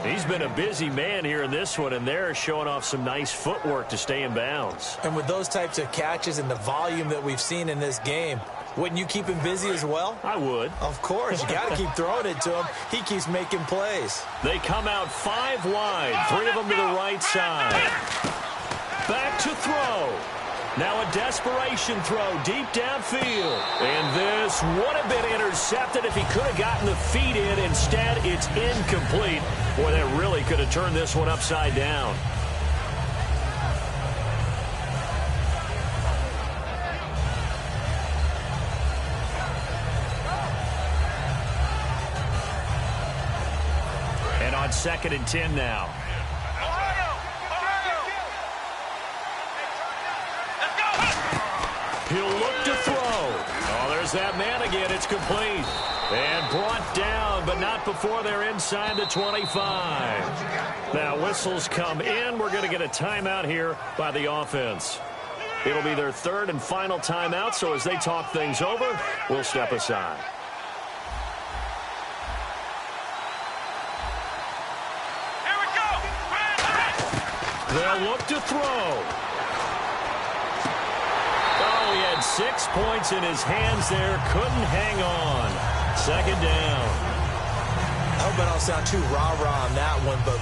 He's been a busy man here in this one, and they're showing off some nice footwork to stay in bounds. And with those types of catches and the volume that we've seen in this game, wouldn't you keep him busy as well? I would. Of course. You got to keep throwing it to him. He keeps making plays. They come out 5 wide, 3 of them to the right side. Back to throw. Now a desperation throw deep downfield. And this would have been intercepted if he could have gotten the feet in. Instead, it's incomplete. Boy, that really could have turned this one upside down. On 2nd and 10 now. He'll look to throw. Oh, there's that man again. It's complete. And brought down, but not before they're inside the 25. Now, whistles come in. We're going to get a timeout here by the offense. It'll be their 3rd and final timeout, so as they talk things over, we'll step aside. Here we go. They'll look to throw. Oh, he had 6 points in his hands there. Couldn't hang on. 2nd down. I hope I don't sound too rah-rah on that one, but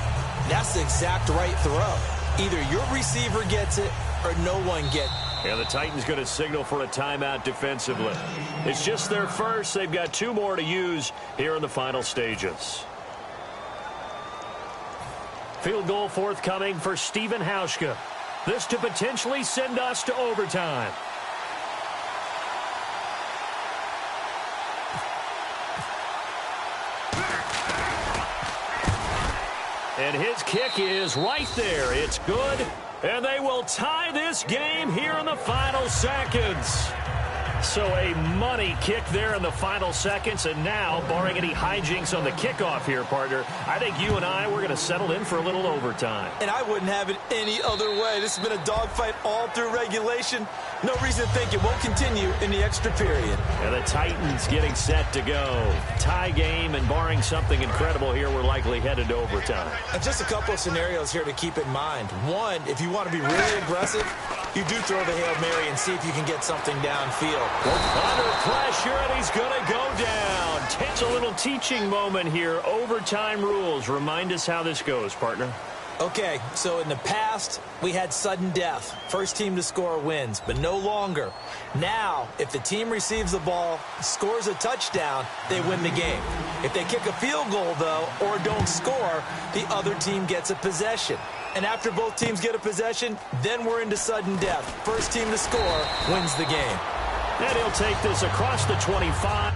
that's the exact right throw. Either your receiver gets it or no one gets it. Yeah, the Titans going to signal for a timeout defensively. It's just their first. They've got 2 more to use here in the final stages. Field goal forthcoming for Stephen Hauschka. This to potentially send us to overtime. And his kick is right there. It's good. And they will tie this game here in the final seconds. So a money kick there in the final seconds. And now, barring any hijinks on the kickoff here, partner, I think you and I, we're going to settle in for a little overtime. And I wouldn't have it any other way. This has been a dogfight all through regulation. No reason to think it won't continue in the extra period. And the Titans getting set to go. Tie game, and barring something incredible here, we're likely headed to overtime. And just a couple of scenarios here to keep in mind. One, if you want to be really aggressive, you do throw the Hail Mary and see if you can get something downfield. Under pressure, and he's going to go down. It's a little teaching moment here. Overtime rules. Remind us how this goes, partner. Okay, so in the past, we had sudden death. First team to score wins, but no longer. Now, if the team receives the ball, scores a touchdown, they win the game. If they kick a field goal, though, or don't score, the other team gets a possession. And after both teams get a possession, then we're into sudden death. First team to score wins the game. And he'll take this across the 25.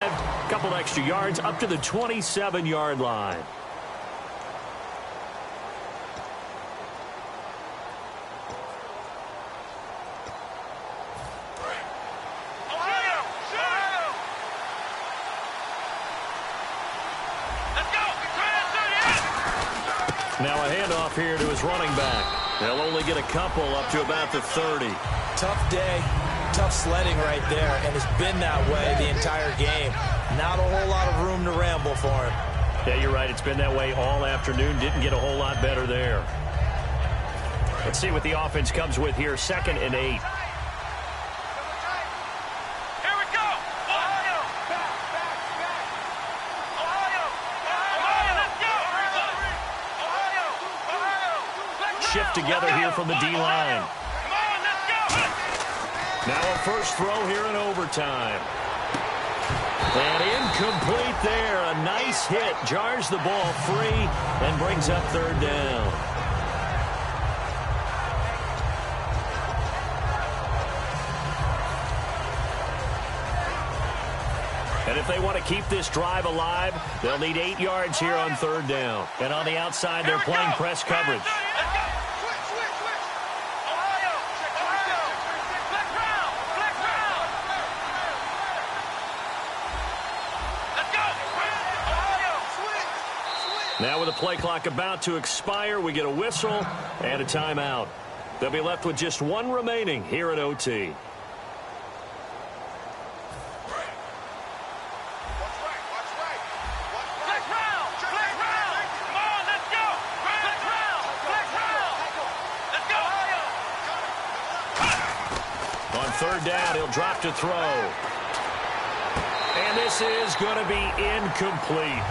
A couple extra yards up to the 27-yard line. Now a handoff here to his running back. They'll only get a couple up to about the 30. Tough day, tough sledding right there, and it's been that way the entire game. Not a whole lot of room to ramble for him. Yeah, you're right. It's been that way all afternoon. Didn't get a whole lot better there. Let's see what the offense comes with here. 2nd and 8. Shift together here from the D-line. Now a first throw here in overtime. And incomplete there. A nice hit. Jars the ball free and brings up 3rd down. And if they want to keep this drive alive, they'll need 8 yards here on 3rd down. And on the outside, they're playing press coverage. Now with the play clock about to expire, we get a whistle and a timeout. They'll be left with just one remaining here at OT. third down. He'll drop to throw. And this is going to be incomplete.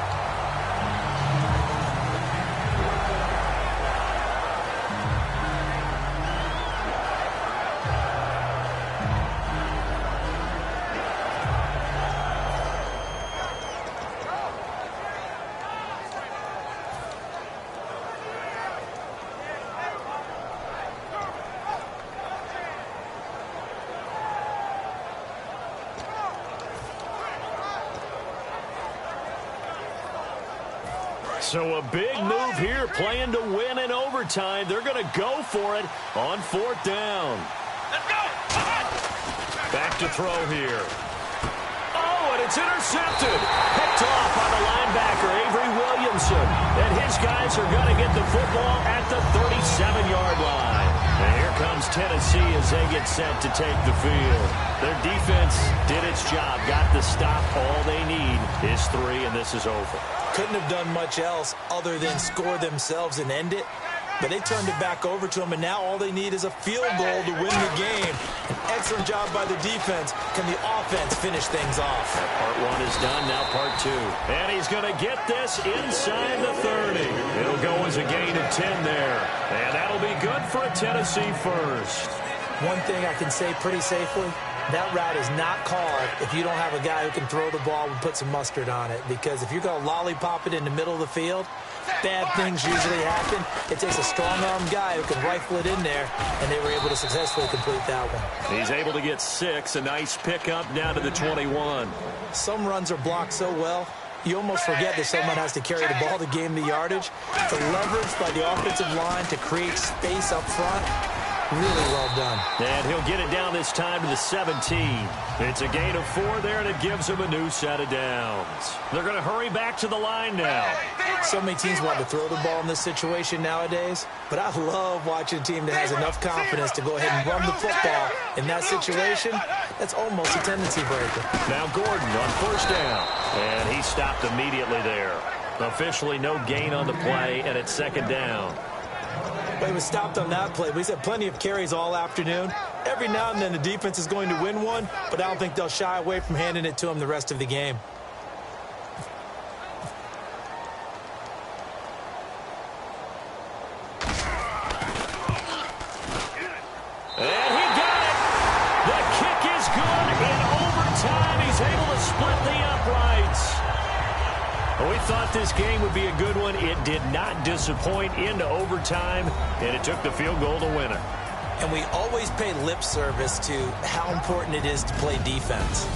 So a big move here, playing to win in overtime. They're going to go for it on fourth down. Let's go. Back to throw here. Oh, and it's intercepted. Picked off by the linebacker, Avery Williamson. And his guys are going to get the football at the 37-yard line. And here comes Tennessee as they get set to take the field. Their defense did its job, got the stop. All they need is 3, and this is over. Couldn't have done much else other than score themselves and end it. But they turned it back over to them, and now all they need is a field goal to win the game. An excellent job by the defense. Can the offense finish things off? Part 1 is done, now part 2. And he's going to get this inside the 30. It'll go as a gain of 10 there. And that'll be good for a Tennessee first. One thing I can say pretty safely, that route is not called if you don't have a guy who can throw the ball and put some mustard on it. Because if you're going to lollipop it in the middle of the field, bad things usually happen. It takes a strong-armed guy who can rifle it in there, and they were able to successfully complete that one. He's able to get 6, a nice pickup down to the 21. Some runs are blocked so well, you almost forget that someone has to carry the ball to gain the yardage. The leverage by the offensive line to create space up front, really well done. And he'll get it down this time to the 17. It's a gain of 4 there, and it gives him a new set of downs. They're going to hurry back to the line now. So many teams want to throw the ball in this situation nowadays, but I love watching a team that has enough confidence to go ahead and run the football. In that situation, that's almost a tendency breaker. Now Gordon on first down, and he stopped immediately there. Officially no gain on the play, and it's second down. But he was stopped on that play. We've had plenty of carries all afternoon. Every now and then the defense is going to win one, but I don't think they'll shy away from handing it to him the rest of the game. And he got it. The kick is good in overtime. He's able to split the uprights. We thought this game would be a good one. It did not disappoint into overtime, and it took the field goal to win it. And we always pay lip service to how important it is to play defense.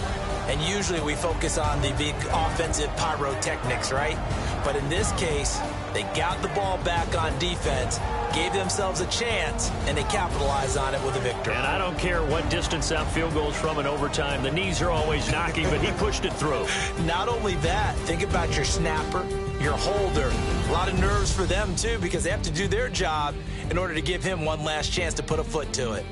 And usually we focus on the big offensive pyrotechnics, right? But in this case, they got the ball back on defense, gave themselves a chance, and they capitalized on it with a victory. And I don't care what distance that field goes from in overtime. The knees are always knocking, but he pushed it through. Not only that, think about your snapper, your holder. A lot of nerves for them, too, because they have to do their job in order to give him one last chance to put a foot to it.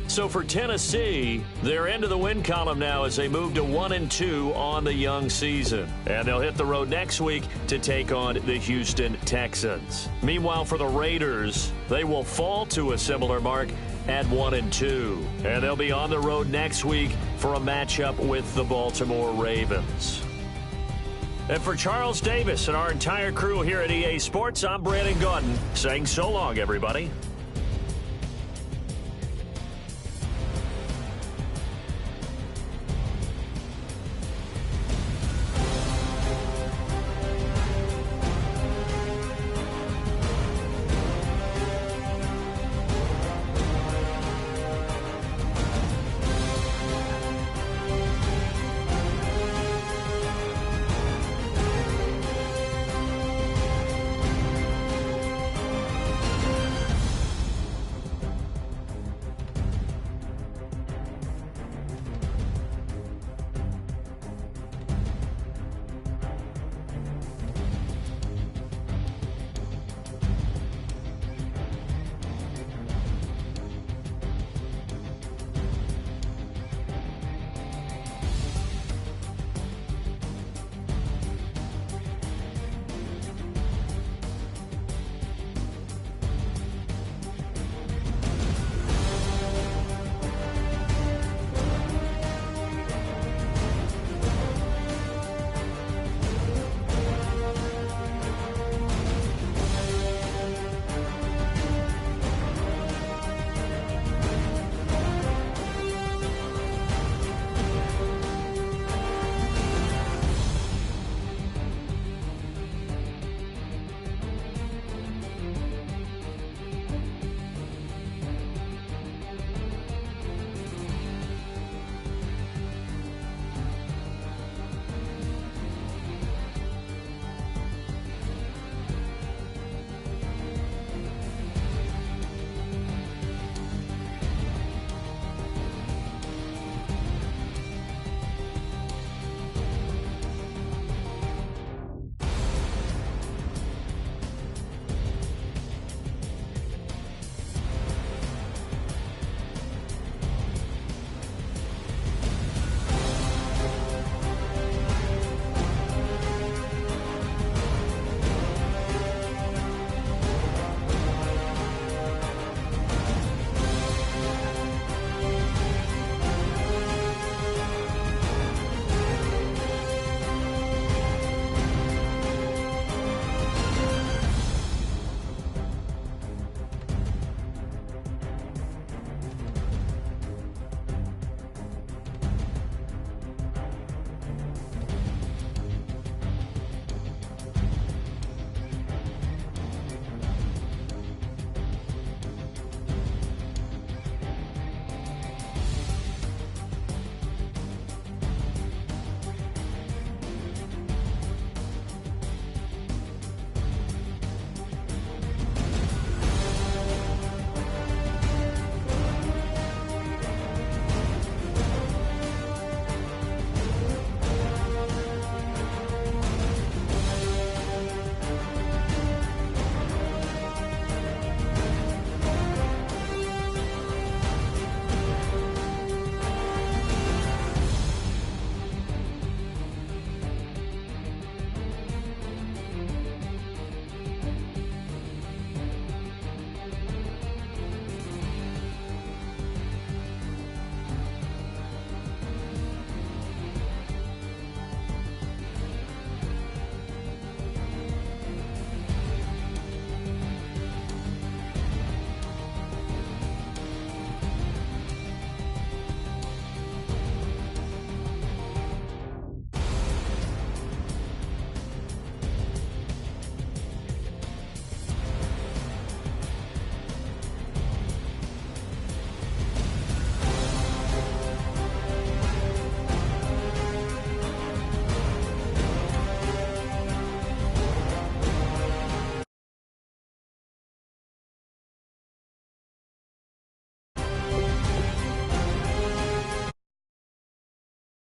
So for Tennessee, they're into the win column now as they move to 1-2 on the young season. And they'll hit the road next week to take on the Houston Texans. Meanwhile, for the Raiders, they will fall to a similar mark at 1-2. And they'll be on the road next week for a matchup with the Baltimore Ravens. And for Charles Davis and our entire crew here at EA Sports, I'm Brandon Gaudin saying so long, everybody.